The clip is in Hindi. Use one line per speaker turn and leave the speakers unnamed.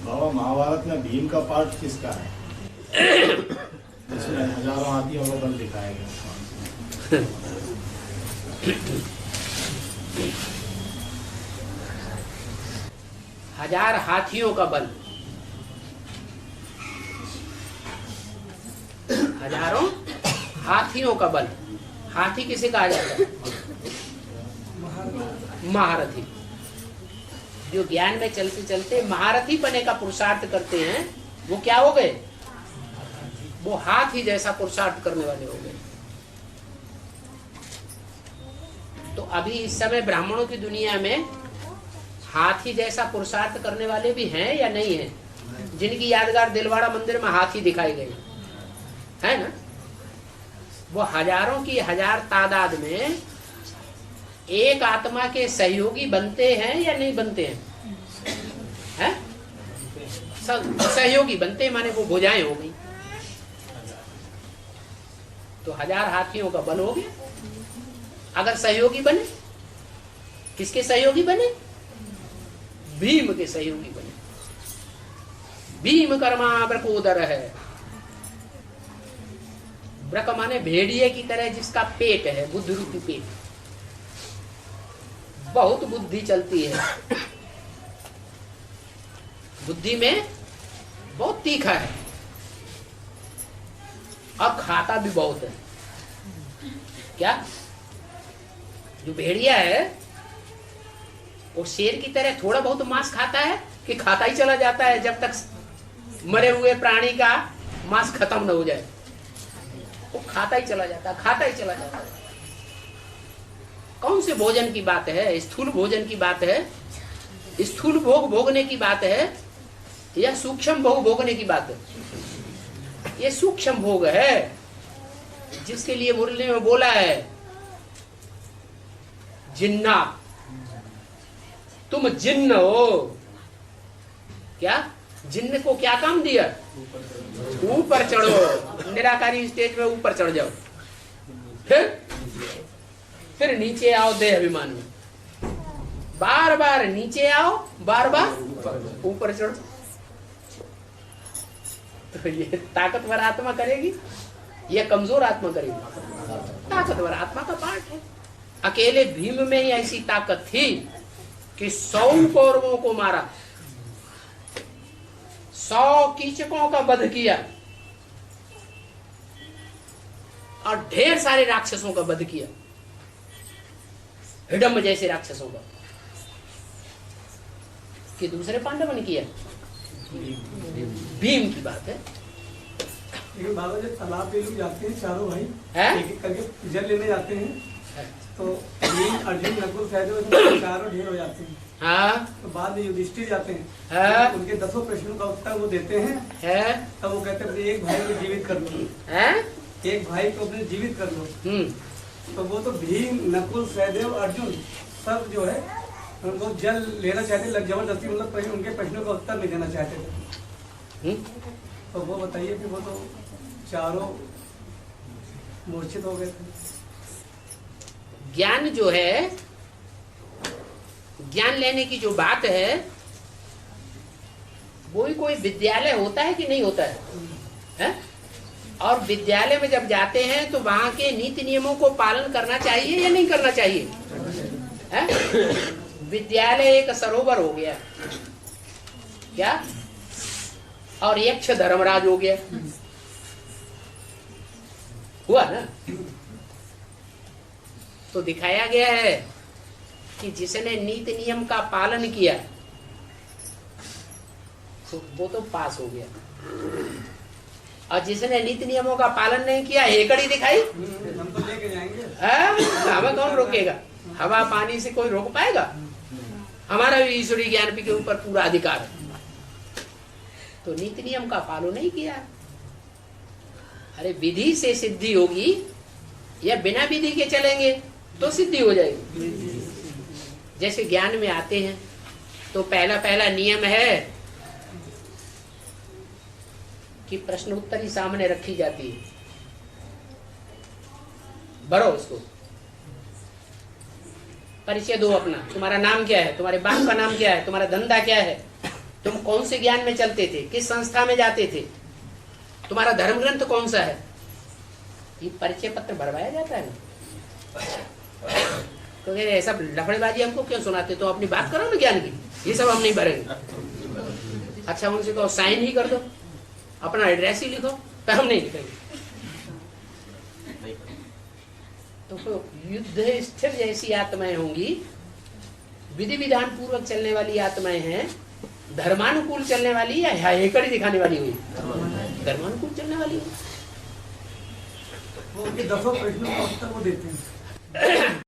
बाबा महाभारत में भीम का पार्ट किसका है? जिसमें हजारों हाथियों का बल दिखाया गया।
हजार हाथियों का बल, हजारों हाथियों का बल। हाथी किसे कहा जाता है? महारथी। जो ज्ञान में चलते चलते महारथी बने का पुरुषार्थ करते हैं, वो क्या हो गए? वो हाथी जैसा पुरुषार्थ करने वाले हो गए। तो अभी इस समय ब्राह्मणों की दुनिया में हाथी जैसा पुरुषार्थ करने वाले भी हैं या नहीं है? जिनकी यादगार दिलवाड़ा मंदिर में हाथी दिखाई गई है ना, वो हजारों की हजार तादाद में एक आत्मा के सहयोगी बनते हैं या नहीं बनते हैं? सहयोगी बनते हैं, माने वो भुजाएं हो गई। तो हजार हाथियों का बल हो गया। अगर सहयोगी बने, किसके सहयोगी बने? भीम के सहयोगी बने। भीम कर्मा ब्रकोदर है। ब्रक माने भेड़िए की तरह जिसका पेट है, बुद्धि रूपी पेट, बहुत बुद्धि चलती है, बुद्धि में बहुत तीखा है और खाता भी बहुत है। क्या? जो भेड़िया है वो शेर की तरह थोड़ा बहुत मांस खाता है कि खाता ही चला जाता है जब तक मरे हुए प्राणी का मांस खत्म न हो जाए? वो खाता ही चला जाता है, खाता ही चला जाता है। कौन से भोजन की बात है? स्थूल भोजन की बात है, स्थूल भोग भोगने की बात है, या सूक्ष्म भोग भोगने की बात है? ये सूक्ष्म भोग है, जिसके लिए मुरली में बोला है, जिन्ना तुम जिन्न हो। क्या? जिन्न को क्या काम दिया? ऊपर चढ़ो, निराकारी स्टेज में ऊपर चढ़ जाओ, फिर नीचे आओ देह अभिमान में, बार बार नीचे आओ, बार बार ऊपर चढ़ो। तो ये ताकतवर आत्मा करेगी या कमजोर आत्मा करेगी? ताकतवर आत्मा का पार्ट है। अकेले भीम में ही ऐसी ताकत थी कि 100 कौरवों को मारा, 100 कीचकों का वध किया और ढेर सारे राक्षसों का वध किया, हिडम्ब जैसे राक्षसों का। कि दूसरे पांडवों ने किया? भीम की बात है।
लेकिन बाबा जब तालाब पे लोग जाते हैं चारों भाई, एक एक करके जल लेने जाते हैं, तो भीम, अर्जुन, नकुल, सहदेव चारों ढेर हो जाते हैं।
हाँ।
तो बाद में युधिष्ठिर जाते हैं,
हाँ।
उनके 10 प्रश्नों का उत्तर वो देते हैं, तब वो कहते हैं एक भाई को जीवित कर लो, एक भाई को अपने जीवित कर लो। तो वो तो भीम, नकुल, सहदेव, अर्जुन सब जो है उनको जल लेना चाहते, जबरदस्ती, मतलब उनके प्रश्नों का उत्तर नहीं देना चाहते थे। तो वो बताइए कि वो तो चारों मूर्छित हो गए थे।
ज्ञान जो है, ज्ञान लेने की जो बात है, वो ही कोई विद्यालय होता है कि नहीं होता है? और विद्यालय में जब जाते हैं तो वहां के नीति नियमों को पालन करना चाहिए या नहीं करना चाहिए? विद्यालय एक सरोवर हो गया, क्या? और यक्ष धर्मराज हो गया, हुआ ना? तो दिखाया गया है कि जिसने नीति नियम का पालन किया तो वो तो पास हो गया, और जिसने नीति नियमों का पालन नहीं किया, हेकड़ी दिखाई,
हम तो लेके जाएंगे।
हमें कौन रोकेगा? हवा पानी से कोई रोक पाएगा? हमारा भी ईश्वरीय ज्ञान के ऊपर पूरा अधिकार है। तो नीति नियम का पालन नहीं किया। अरे विधि से सिद्धि होगी या बिना विधि के चलेंगे तो सिद्धि हो जाएगी। जैसे ज्ञान में आते हैं तो पहला नियम है कि प्रश्न उत्तरी सामने रखी जाती है, भरो उसको, परिचय दो अपना, तुम्हारा नाम क्या है, तुम्हारे बाप का नाम क्या है, तुम्हारा धंधा क्या है, तुम कौन से ज्ञान में चलते थे, किस संस्था में जाते थे, तुम्हारा धर्म ग्रंथ कौन सा है, ये परिचय पत्र भरवाया जाता है ना। तो ऐसा लफड़ेबाजी हमको क्यों सुनाते, तो अपनी बात करो ना ज्ञान की, ये सब हम नहीं भरेंगे। अच्छा उनसे कहो साइन ही कर दो, अपना एड्रेस ही लिखो, पर हम नहीं लिखेंगे। तो युद्ध स्थिर जैसी आत्माएं होंगी, विधि विधान पूर्वक चलने वाली आत्माएं हैं, धर्मानुकूल चलने वाली या हेकड़ी दिखाने वाली हुई, धर्मानुकूल चलने वाली हुई।
वो उनके 10 प्रश्नों का उत्तर वो देते हैं।